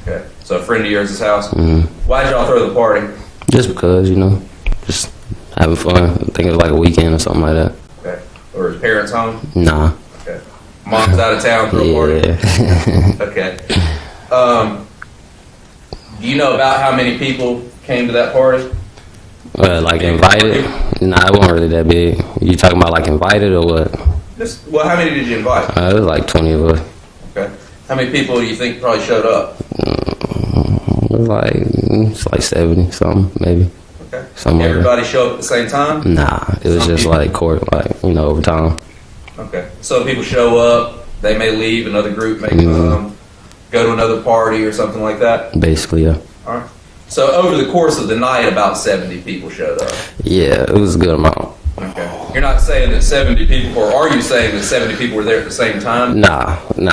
Okay. So a friend of yours' house. Mm-hmm. Why did y'all throw the party? Just because, just having fun. I think it was like a weekend or something like that. Okay. Or his parents home? Nah. Okay. Mom's out of town for a party? Okay. Do you know about how many people came to that party? Like invited? Nah, it wasn't really that big. You talking about like invited or what? How many did you invite? It was like 20 of us. Okay. How many people do you think probably showed up? It was like 70 something, maybe. Okay. Something Everybody like show up at the same time? Nah, it was just like over time. Okay. Some people show up, they may leave, another group may come, go to another party or something like that? Basically, yeah. All right. So over the course of the night, about 70 people showed up? Yeah, it was a good amount. Okay. You're not saying that 70 people, or are you saying that 70 people were there at the same time? Nah, I'm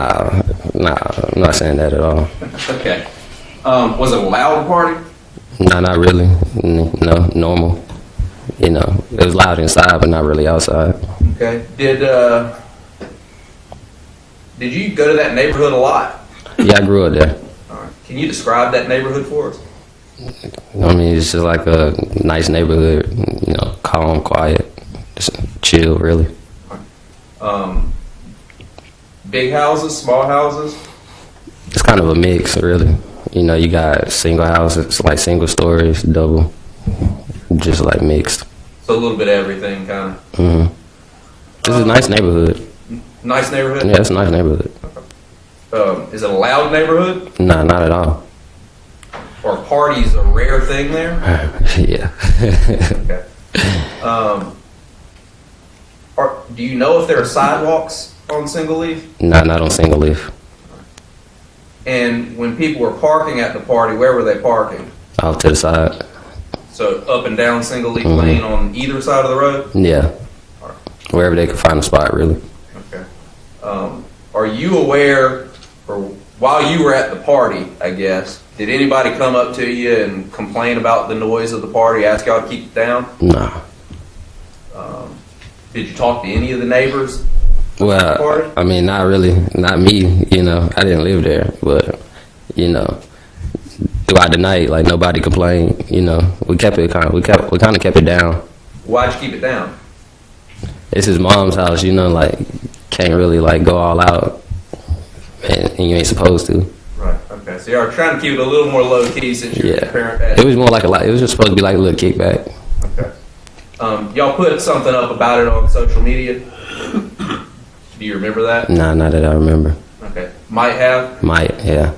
not saying that at all. Okay. Was it a loud party? Nah, not really. No, normal. It was loud inside, but not really outside. Okay. Did you go to that neighborhood a lot? Yeah, I grew up there. All right. Can you describe that neighborhood for us? It's just like a nice neighborhood, calm, quiet, just chill, really. Big houses, small houses? It's kind of a mix, really. You got single houses, like single stories, double, just like mixed. So a little bit of everything, kind of. Mm-hmm. This is a nice neighborhood. Nice neighborhood? Yeah, it's a nice neighborhood. Is it a loud neighborhood? Nah, not at all. Are parties a rare thing there? Yeah. Okay. Do you know if there are sidewalks on Single Leaf? Nah, not on Single Leaf. And when people were parking at the party, where were they parking? Off to the side. So up and down Single Leaf Lane on either side of the road? Yeah. All right. Wherever they could find a spot, really. Okay. Are you aware, or while you were at the party, I guess, did anybody come up to you and complain about the noise of the party, ask y'all to keep it down? Nah. Did you talk to any of the neighbors? Well, I mean, not really. Not me, I didn't live there. But, throughout the night, like, nobody complained, We kept it we kind of kept it down. Why'd you keep it down? It's his mom's house, can't really, go all out. And you ain't supposed to. Right, okay. So y'all are trying to keep it a little more low-key since you're the parent. It was more like it was just supposed to be like a little kickback. Okay. Y'all put something up about it on social media? Do you remember that? Nah, not that I remember. Okay. Might have? Might, yeah.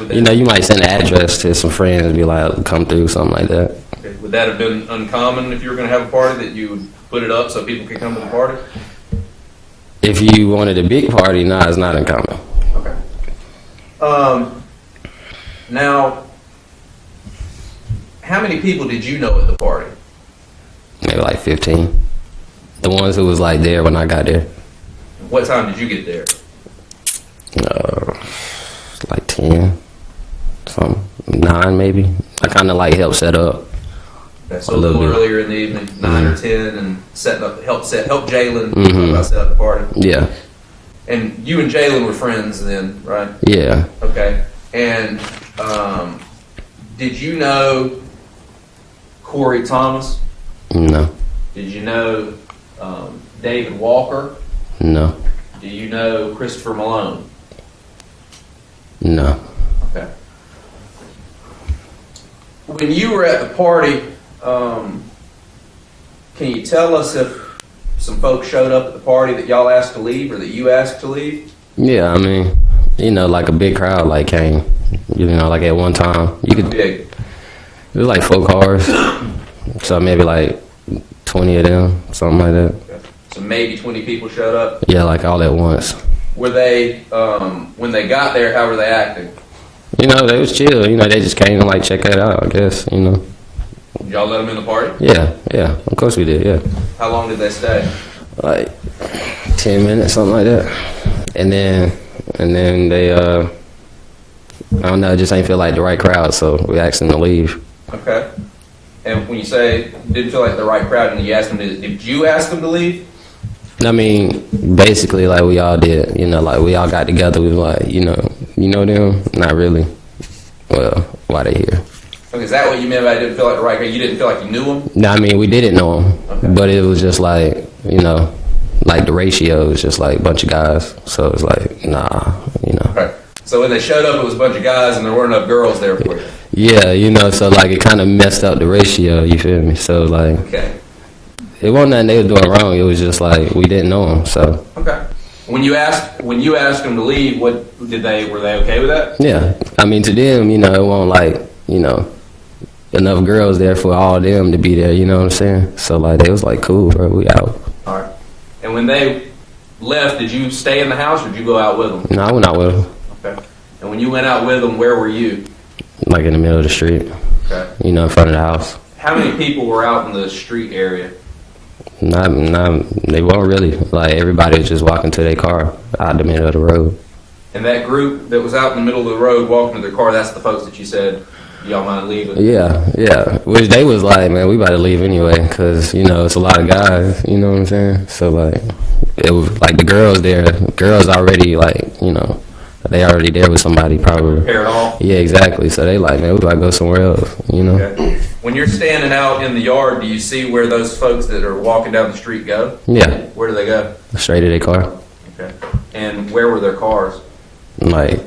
Okay. You might send an address to some friends and be like, come through, something like that. Okay. Would that have been uncommon if you were going to have a party, that you would put it up so people could come to the party? If you wanted a big party, nah, it's not uncommon. Okay. Now, how many people did you know at the party? Maybe like 15. The ones who was like there when I got there. What time did you get there? Like 10, something, 9 maybe. I kind of helped set up. Okay, so a little earlier in the evening, 9 or 10, and help Jalen set up the party. Yeah. And you and Jalen were friends then, right? Yeah. Okay. And did you know Corey Thomas? No. Did you know David Walker? No. Do you know Christopher Malone? No. Okay. When you were at the party, can you tell us if some folks showed up at the party that y'all asked to leave or that you asked to leave? Yeah, I mean, like a big crowd came. Like at one time. Big. It was like 4 cars. So maybe 20 of them, something like that. Okay. So maybe 20 people showed up? Yeah, all at once. Were they, when they got there, how were they acting? They was chill. They just came to check it out, I guess, Did y'all let them in the party? Yeah, of course we did, yeah. How long did they stay? 10 minutes, something like that. And then they, I don't know, it just ain't feel like the right crowd, so we asked them to leave. Okay. And when you say didn't feel like the right crowd, and you asked them, did you ask them to leave? I mean, basically, we all did. We all got together. We was you know them? Not really. well, why they here. Okay, is that what you meant by didn't feel like the right guy? You didn't feel like you knew him? No, I mean, we didn't know him, Okay. but it was just like, you know, like the ratio was just like a bunch of guys. So it was like, nah, you know. Okay. So when they showed up, it was a bunch of guys and there weren't enough girls there for you. Yeah, you know, so like it kind of messed up the ratio, you feel me? So like, Okay. it wasn't nothing they were doing wrong. It was just like, we didn't know him, so. Okay. When you asked them to leave, were they okay with that? Yeah, I mean, to them, you know, it wasn't like, you know, enough girls there for all of them to be there, you know what I'm saying? So like, they was like, cool, bro, we out. All right. And when they left, did you stay in the house or did you go out with them? No, I went out with them. Okay. And when you went out with them, where were you? Like in the middle of the street, Okay. you know, in front of the house. How many people were out in the street area? Not, they weren't really. Like, everybody was just walking to their car out the middle of the road. And that group that was out in the middle of the road walking to their car, that's the folks that you said, y'all mind leaving? Yeah. Which they was like, man, we about to leave anyway, because, you know, it's a lot of guys, you know what I'm saying? So, like, it was like the girls there, girls already, like, you know, they already there with somebody probably. Prepare it all? Yeah, exactly. So they like, man, we about to go somewhere else, you know? Okay. When you're standing out in the yard, do you see where those folks that are walking down the street go? Yeah. Where do they go? Straight to their car. Okay. And where were their cars? Like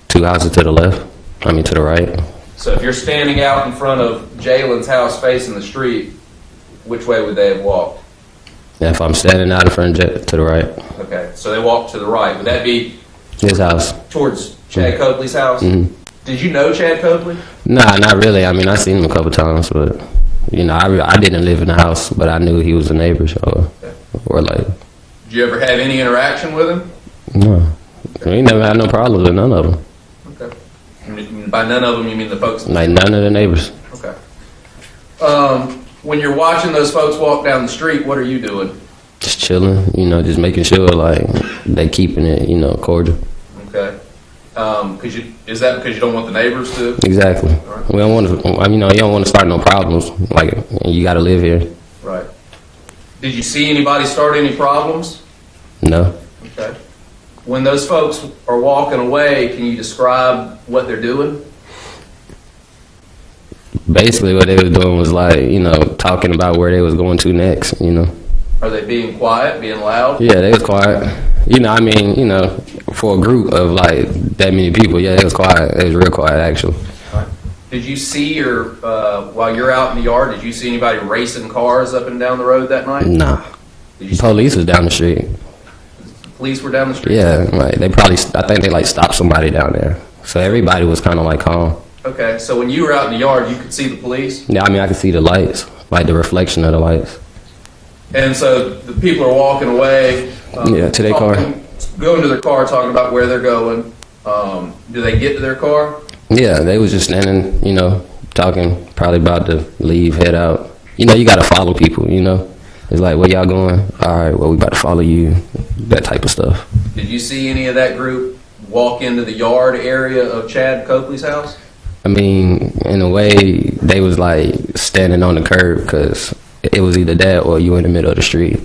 2 houses to the left. I mean, to the right. So if you're standing out in front of Jalen's house facing the street, which way would they have walked? Yeah, if I'm standing out in front of to the right. Okay. So they walked to the right. Would that be His house. towards Chad Copley's house? Mm-hmm. Did you know Chad Copley? Nah, not really. I mean, I seen him a couple times, but, you know, I didn't live in the house, but I knew he was a neighbor, so, or like. Did you ever have any interaction with him? No. We never had no problems with none of them. Okay. And by none of them, you mean the folks? Like, none of the neighbors. Okay. When you're watching those folks walk down the street, what are you doing? Just chilling, you know, just making sure, like, they keeping it, you know, cordial. Okay. Is that because you don't want the neighbors to? Exactly. Right. We don't want to, I mean, you know, you don't want to start no problems. Like, you got to live here. Right. Did you see anybody start any problems? No. Okay. When those folks are walking away, can you describe what they're doing? Basically, what they was doing was, like, you know, talking about where they was going to next, you know. Are they being quiet, being loud? Yeah, they was quiet. You know, I mean, you know, for a group of, like, that many people, yeah, they was quiet. It was real quiet, actually. Right. Did you see, or while you're out in the yard, did you see anybody racing cars up and down the road that night? Nah. Did you Police was down the street. Police were down the street? Yeah, like, they probably, I think they, like, stopped somebody down there. So everybody was kind of, like, calm. Okay, so when you were out in the yard, you could see the police? Yeah, I mean, I could see the lights, like, the reflection of the lights. And so the people are walking away. Yeah, to their car. Going to their car, talking about where they're going. Do they get to their car? Yeah, they was just standing, you know, talking, probably about to leave, head out. You know, you got to follow people, you know. It's like, where y'all going? All right, well, we about to follow you, that type of stuff. Did you see any of that group walk into the yard area of Chad Copley's house? I mean, in a way, they was, like, standing on the curb because it was either that or you in the middle of the street.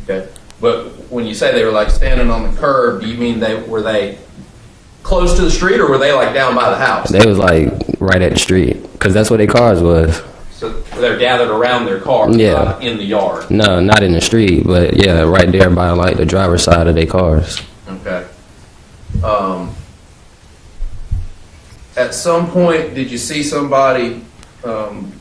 Okay. But when you say they were, like, standing on the curb, do you mean were they close to the street or were they, like, down by the house? They was, like, right at the street because that's where their cars was. So they're gathered around their car, Yeah. not in the yard. No, not in the street, but, yeah, right there by, like, the driver's side of their cars. Okay. At some point, did you see somebody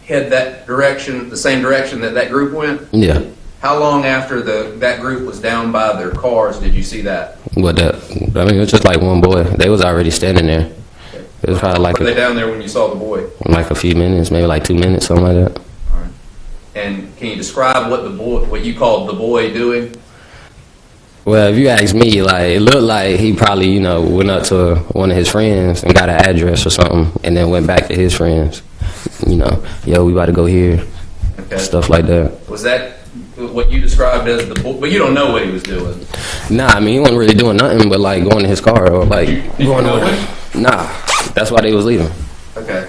head that direction, the same direction that group went? Yeah. How long after that group was down by their cars did you see that? But I mean, it was just like one boy. They was already standing there. Okay. It was probably like Were they down there when you saw the boy? like a few minutes, maybe like 2 minutes, something like that. All right. And can you describe what you called the boy doing? Well, if you ask me, like, it looked like he probably, you know, went up to one of his friends and got an address or something, and then went back to his friends. You know, yo, we about to go here, Okay. stuff like that. Was that what you described as the boy? But you don't know what he was doing. Nah, I mean, he wasn't really doing nothing but, like, going to his car or, like, Did you going know away. him? Nah, that's why they was leaving. Okay.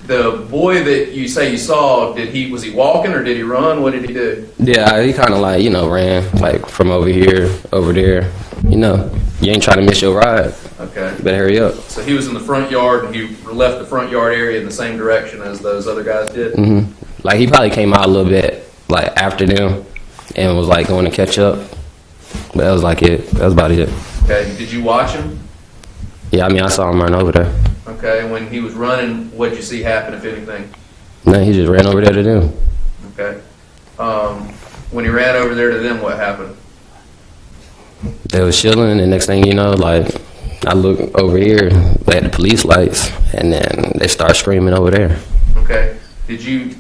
The boy that you say you saw, was he walking or did he run? What did he do? Yeah, he kind of, like, you know, ran, like, from over here, over there. You know, you ain't trying to miss your ride. Okay. You better hurry up. So he was in the front yard, and he left the front yard area in the same direction as those other guys did? Mm-hmm. Like, he probably came out a little bit, like, after them and was, like, going to catch up. But that was, like, it. That was about it. Okay. Did you watch him? Yeah, I mean, I saw him run over there. Okay. When he was running, what did you see happen, if anything? Man, he just ran over there to them. Okay. When he ran over there to them, what happened? They was chilling, and next thing you know, like, I look over here, they had the police lights, and then they start screaming over there. Okay. Did you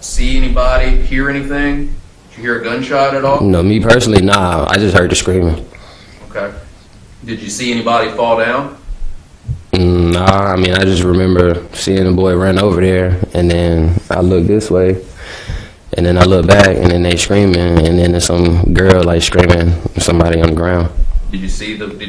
see anybody, hear anything? Did you hear a gunshot at all? No, me personally, nah. I just heard the screaming. Okay. Did you see anybody fall down? Nah, I mean, I just remember seeing the boy run over there, and then I looked this way, and then I look back, and then they screaming, and then there's some girl, like, screaming, somebody on the ground. Did you see when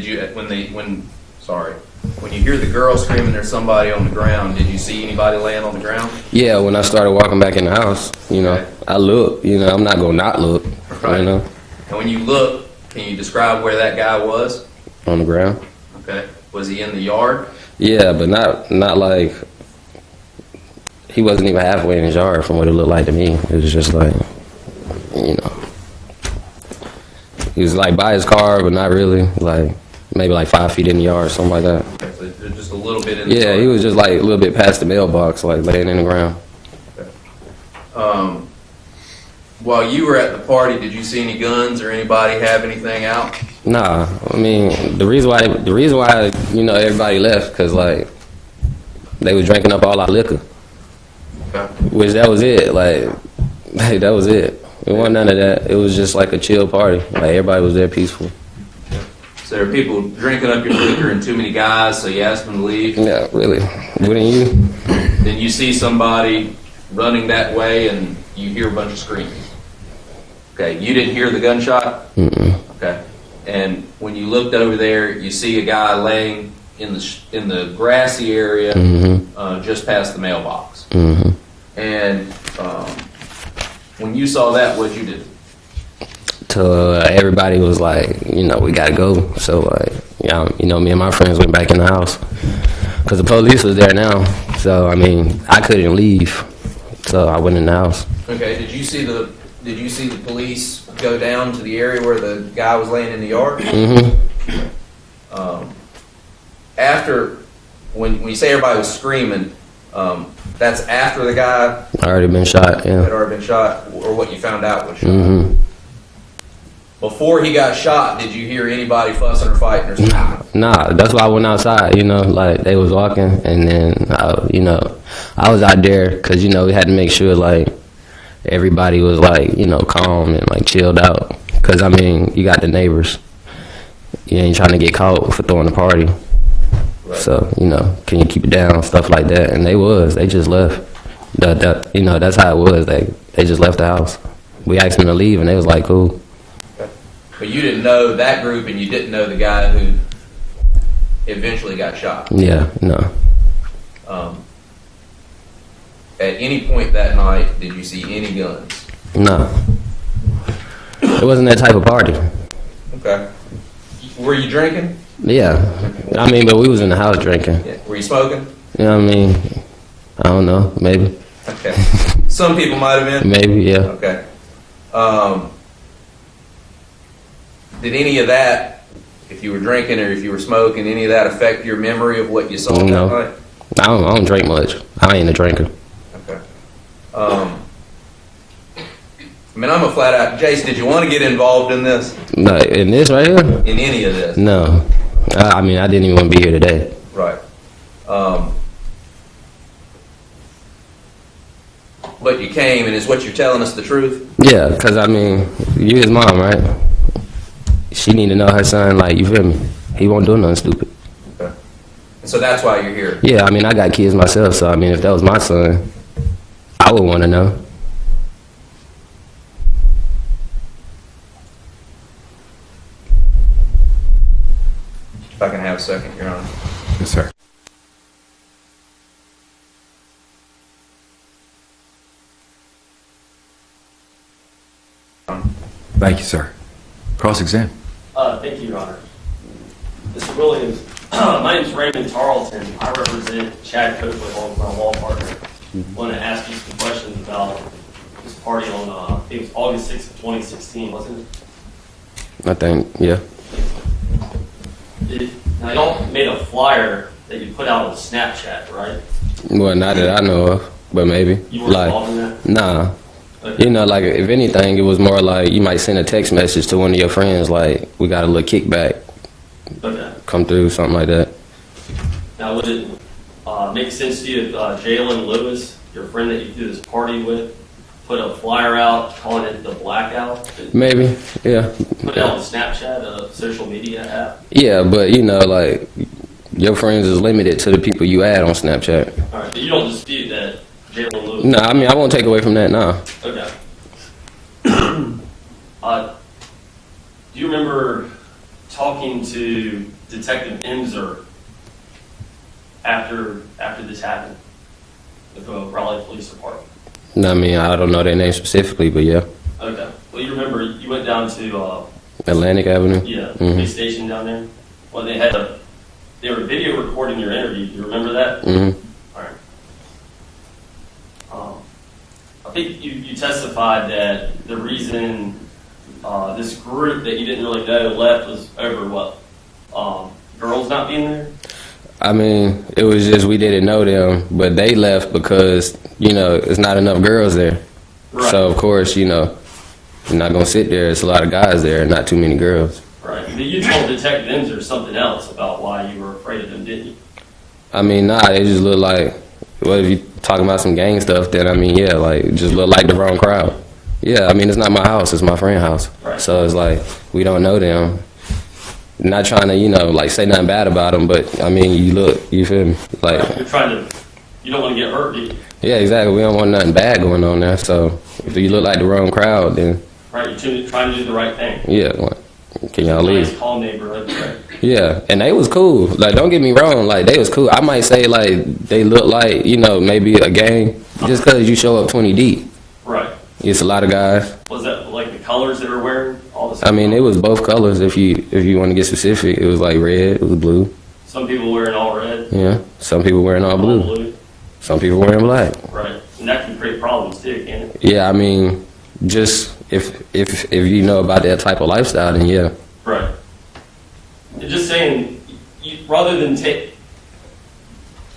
you hear the girl screaming there's somebody on the ground, did you see anybody laying on the ground? Yeah, when I started walking back in the house, you know, Okay. I look, you know, I'm not going to not look, Right. you know, And when you look, can you describe where that guy was? on the ground. Okay. Was he in the yard? Yeah, but not like, he wasn't even halfway in his yard from what it looked like to me. It was just like, you know, he was like by his car, but not really, like maybe like 5 feet in the yard, something like that. Okay, so just a little bit in the Yeah, yard. he was just like a little bit past the mailbox, like laying in the ground. While you were at the party, did you see any guns or anybody have anything out? Nah, I mean, the reason why, you know, everybody left, cause like, they was drinking up all our liquor. Okay. Which that was it, like that was it. It wasn't none of that. It was just like a chill party. Like everybody was there peaceful. So there are people drinking up your liquor and too many guys, so you asked them to leave. Yeah, really. Wouldn't you? Then you see somebody running that way and you hear a bunch of screaming. Okay, you didn't hear the gunshot? Mm-mm. Okay. And when you looked over there, you see a guy laying in the grassy area just past the mailbox. Mm-hmm. And when you saw that, what'd you do? Everybody was like, you know, we gotta go. So like, yeah, you know, me and my friends went back in the house because the police was there now. So I mean, I couldn't leave, so I went in the house. Okay. Did you see the police go down to the area where the guy was laying in the yard? Mm-hmm. After, when you say everybody was screaming, that's after the guy Already been shot. had Yeah. already been shot, or what you found out was shot? Mm-hmm. Before he got shot, did you hear anybody fussing or fighting or screaming? Nah, that's why I went outside. You know, like they was walking, and then you know, I was out there because you know we had to make sure like everybody was like, you know, calm and like chilled out. Cause I mean, you got the neighbors. You ain't trying to get caught for throwing a party. Right. So, you know, can you keep it down, stuff like that. And they just left. You know, that's how it was. They just left the house. We asked them to leave and they was like, cool. Okay. But you didn't know that group and you didn't know the guy who eventually got shot. Yeah, no. At any point that night, did you see any guns? No. It wasn't that type of party. Okay. Were you drinking? Yeah. I mean, but we was in the house drinking. Yeah. Were you smoking? You know what I mean? I don't know. Maybe. Okay. Some people might have been. Maybe, yeah. Okay. Did any of that, if you were drinking or if you were smoking, any of that affect your memory of what you saw No. that night? I don't drink much. I ain't a drinker. Okay. I mean, I'm a flat out. Jace, did you want to get involved in this? No, in this right here? In any of this? No. I mean, I didn't even want to be here today. Right. But you came, and is what you're telling us the truth? Yeah, because, I mean, you his mom, right? She need to know her son, like, you feel me? He won't do nothing stupid. Okay. And so that's why you're here? Yeah, I mean, I got kids myself, so, I mean, if that was my son, I would want to know. If I can have a second, Your Honor. Yes, sir. Thank you, sir. Cross-examine. Thank you, Your Honor. Mr. Williams, my name is Raymond Tarleton. I represent Chad Copley, my law partner. I want to ask you some questions about this party on, I think it was August 6th of 2016, wasn't it? I think, yeah. Now, y'all made a flyer that you put out on Snapchat, right? Well, not that I know of, but maybe. You were involved in that? Nah. Okay. You know, like, if anything, it was more like you might send a text message to one of your friends, like, we got a little kickback. Okay. Come through, something like that. Now, would it make sense to you if Jalen Lewis, your friend that you do this party with, put a flyer out calling it the Blackout? Maybe, yeah. Put it out on Snapchat, a social media app? Yeah, but, you know, like, your friends is limited to the people you add on Snapchat. All right, but you don't dispute that Jalen Lewis? No, I mean, I won't take away from that, nah. Okay. Do you remember talking to Detective Emser after this happened with the Raleigh Police Department? No, I mean, I don't know their name specifically, but yeah. Okay. Well, you remember you went down to Atlantic Avenue? yeah, Mhm. police station down there. Well, they were video recording your interview. Do you remember that? Mm-hmm. All right. I think you testified that the reason this group that you didn't really know left was over what? Girls not being there? I mean, it was just we didn't know them, but they left because, you know, it's not enough girls there. Right. So, of course, you know, you're not going to sit there. It's a lot of guys there, not too many girls. Right. But you told Detective Emser something else about why you were afraid of them, didn't you? I mean, nah, they just look like, well, if you talking about some gang stuff, then, I mean, yeah, like, it just look like the wrong crowd. Yeah, I mean, it's not my house, it's my friend's house. Right. So it's like, we don't know them. Not trying to, you know, like, say nothing bad about them, but, I mean, you feel me? Like, Right. You don't want to get hurt, do you? yeah, exactly. We don't want nothing bad going on there. So if you look like the wrong crowd, then Right. You're trying to do the right thing. yeah, like, can y'all leave? Nice, calm neighborhood. Right. Yeah, and they was cool. Like, don't get me wrong. Like, they was cool. I might say like they look like, you know, maybe a gang just because you show up 20 deep. Right. It's a lot of guys. Was that like the colors they were wearing? All the I mean, it was both colors. If you want to get specific, it was like red, it was blue. Some people wearing all red. Yeah, some people wearing all blue. Some people wearing black. Right, and that can create problems too, can't it? Yeah, I mean, just if you know about that type of lifestyle, then yeah. Right. And just saying, rather than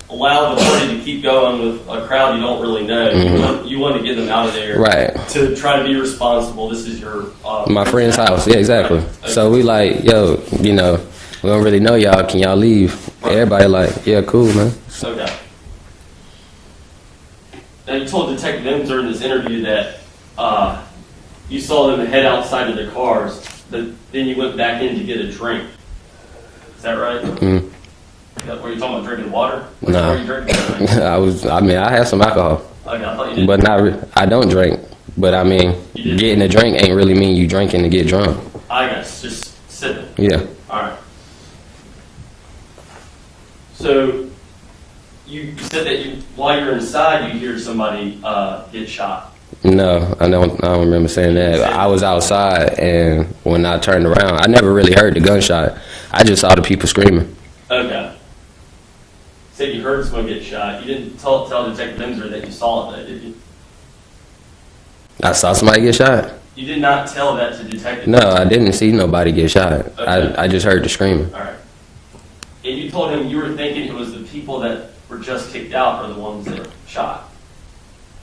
allow the party to keep going with a crowd you don't really know, you want to get them out of there. Right. To try to be responsible. This is your my friend's house. Yeah, exactly. Right. Okay. So we like, yo, you know, we don't really know y'all. Can y'all leave? Right. Everybody like, yeah, cool, man. Okay. Now you told Detective Emser in this interview that you saw them head outside of their cars, but then you went back in to get a drink. Is that right? Mm. Were you talking about drinking water? No. Were you drinking? I had some alcohol, Okay, I thought you did. but I don't drink. But I mean, You did. getting a drink ain't really mean you drinking to get drunk. I guess just sipping. Yeah. All right. So you said that while you're inside, you hear somebody get shot. No, I don't remember saying that. I was outside, and when I turned around, I never really heard the gunshot. I just saw the people screaming. Okay. Said you heard someone get shot. You didn't tell Detective Emser that you saw it, though, did you? I saw somebody get shot. You did not tell that to Detective No, Emser. I didn't see nobody get shot. Okay. I just heard the screaming. All right. And you told him you were thinking it was the people that were just kicked out are the ones that were shot.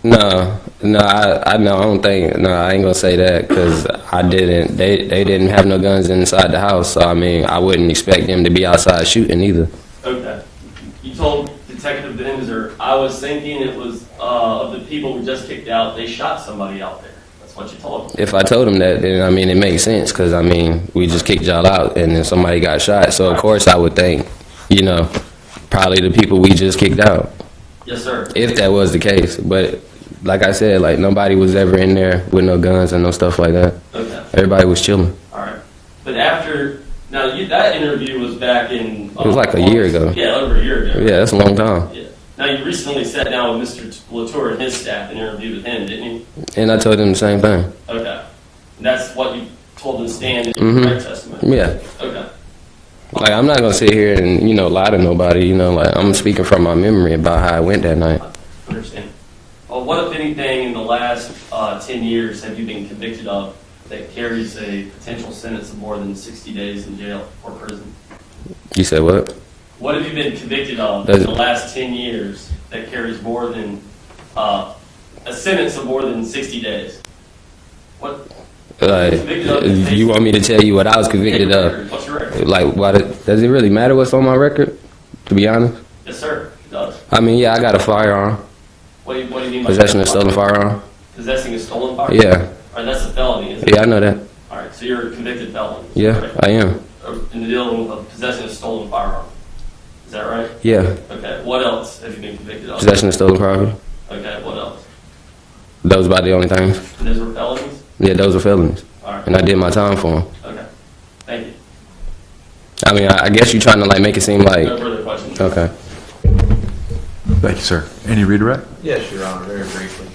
No, I don't think. No, I ain't gonna say that because I didn't. They didn't have no guns inside the house, so I mean, I wouldn't expect them to be outside shooting either. Okay. You told Detective Emser, I was thinking it was of the people who just kicked out, they shot somebody out there. That's what you told him. If I told them that, then I mean, it makes sense because I mean, we just kicked y'all out and then somebody got shot. So of course I would think, you know, probably the people we just kicked out. Yes, sir. If that was the case, but like I said, like nobody was ever in there with no guns and no stuff like that. Okay. Everybody was chilling. All right. But after, now that interview was back in... It was like a year ago. Yeah, over a year ago. Yeah, that's a long time. Yeah. Now you recently sat down with Mr. Latour and his staff and interviewed with him, didn't you? And I told them the same thing. Okay. And that's what you told them to stand in your direct testimony? Yeah. Okay. Like, I'm not gonna sit here and, you know, lie to nobody, you know, like, I'm speaking from my memory about how it went that night. I understand. Well, what, if anything, in the last 10 years have you been convicted of that carries a potential sentence of more than 60 days in jail or prison? You said what? What have you been convicted of in the last 10 years that carries more than a sentence of more than 60 days? What? Like, you want me to tell you what I was convicted of? What's your record? Like, does it really matter what's on my record, to be honest? Yes, sir. It does. I mean, yeah, I got a firearm. What do you mean by Possession of stolen firearm? Possessing a stolen firearm? Yeah. All right, that's a felony, isn't it? Yeah, I know that. All right, so you're a convicted felon. Yeah, Right? I am. In the deal of possessing a stolen firearm. Is that right? Yeah. Okay, what else have you been convicted of? Possession of stolen property. Okay, what else? Those about the only things. And those were felonies? Yeah, those were felonies. All right. And I did my time for them. Okay, thank you. I mean, I guess you're trying to, like, make it seem like... No further questions. Okay. Thank you, sir. Any redirect? Yes, Your Honor, very briefly.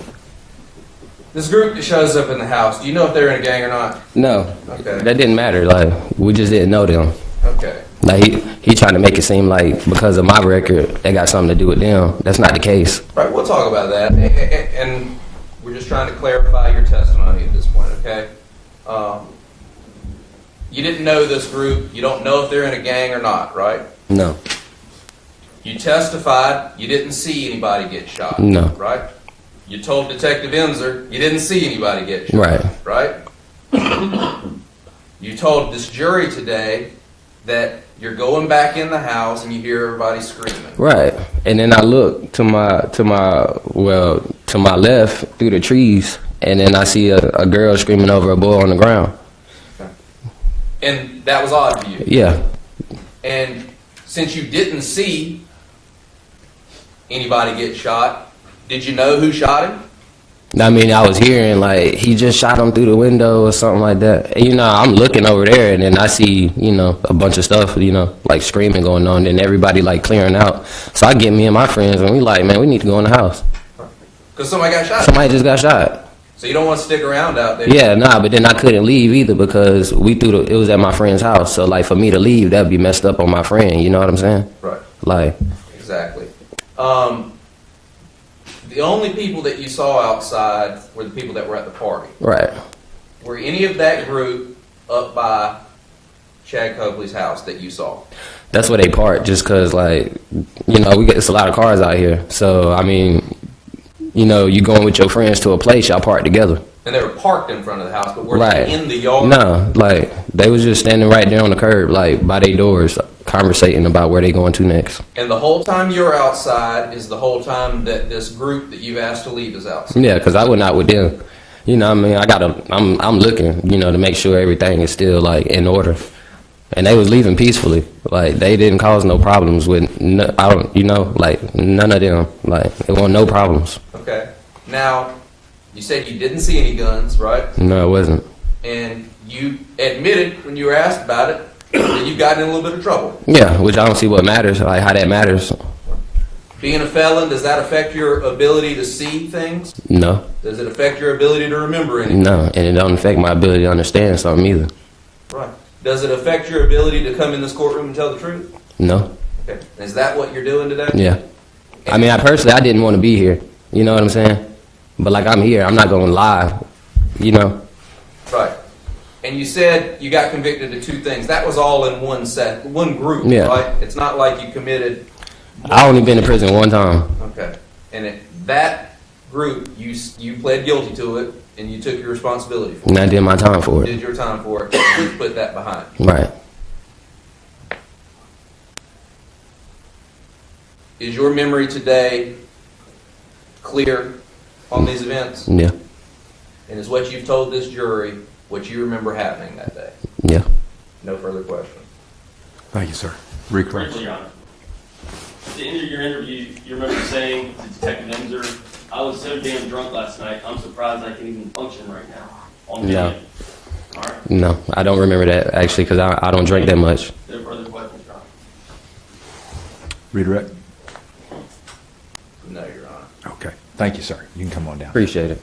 This group that shows up in the house, do you know if they're in a gang or not? No. Okay. That didn't matter. Like, we just didn't know them. Okay. Like, he trying to make it seem like because of my record, they got something to do with them. That's not the case. Right, we'll talk about that. And we're just trying to clarify your testimony at this point, okay? You didn't know this group. You don't know if they're in a gang or not, right? No. You testified you didn't see anybody get shot. No. Right? You told Detective Enzer you didn't see anybody get shot. Right. Right? You told this jury today that you're going back in the house and you hear everybody screaming. Right. And then I look to my left through the trees, and then I see a girl screaming over a boy on the ground. Okay. And that was odd to you. Yeah. And since you didn't see anybody get shot, did you know who shot him? I mean, I was hearing, like, he just shot him through the window or something like that. And, you know, I'm looking over there, and then I see, you know, a bunch of stuff, you know, like screaming going on, and everybody, like, clearing out. So I get me and my friends, and we like, man, we need to go in the house. Because somebody got shot. Somebody just got shot. So you don't want to stick around out there? Yeah, nah, but then I couldn't leave either because it was at my friend's house. So, like, for me to leave, that'd be messed up on my friend. You know what I'm saying? Right. Like. Exactly. The only people that you saw outside were the people that were at the party. Right. Were any of that group up by Chad Copley's house that you saw? That's where they park, just because, like, you know, it's a lot of cars out here. So, I mean, you know, you going with your friends to a place, y'all park together. And they were parked in front of the house, but were Right. they in the yard? No, like, they was just standing right there on the curb, like, by their doors, conversating about where they going to next. And the whole time you're outside is the whole time that this group that you've asked to leave is outside? Yeah, because I went out with them. You know what I mean? I'm looking, you know, to make sure everything is still, like, in order. And they was leaving peacefully. Like, they didn't cause no problems with, none of them. Like, it wasn't no problems. Okay. Now, you said you didn't see any guns, right? No, it wasn't. And you admitted when you were asked about it that you got in a little bit of trouble. Yeah, which I don't see what matters, like, how that matters. Being a felon, does that affect your ability to see things? No. Does it affect your ability to remember anything? No, and it don't affect my ability to understand something either. Right. Does it affect your ability to come in this courtroom and tell the truth? No. Okay. Is that what you're doing today? Yeah. I mean, I didn't want to be here. You know what I'm saying? But, like, I'm here. I'm not going to lie. You know? Right. And you said you got convicted of two things. That was all in one group, Yeah. right? It's not like you committed... I only been in prison one time. Okay. And that group, you pled guilty to it, and you took your responsibility for it. And I did my time for You it. did your time for it, and you put that behind you. Right. Is your memory today clear on these events? Yeah. And is what you've told this jury what you remember happening that day? Yeah. No further questions. Thank you, sir. Reclaim. Briefly, Your Honor. At the end of your interview, you remember saying to Detective Enzer, I was so damn drunk last night, I'm surprised I can even function right now. On video. No. All right. No, I don't remember that, actually, because I don't drink that much. No further questions, Your Honor. Redirect. No, Your Honor. Okay. Thank you, sir. You can come on down. Appreciate it.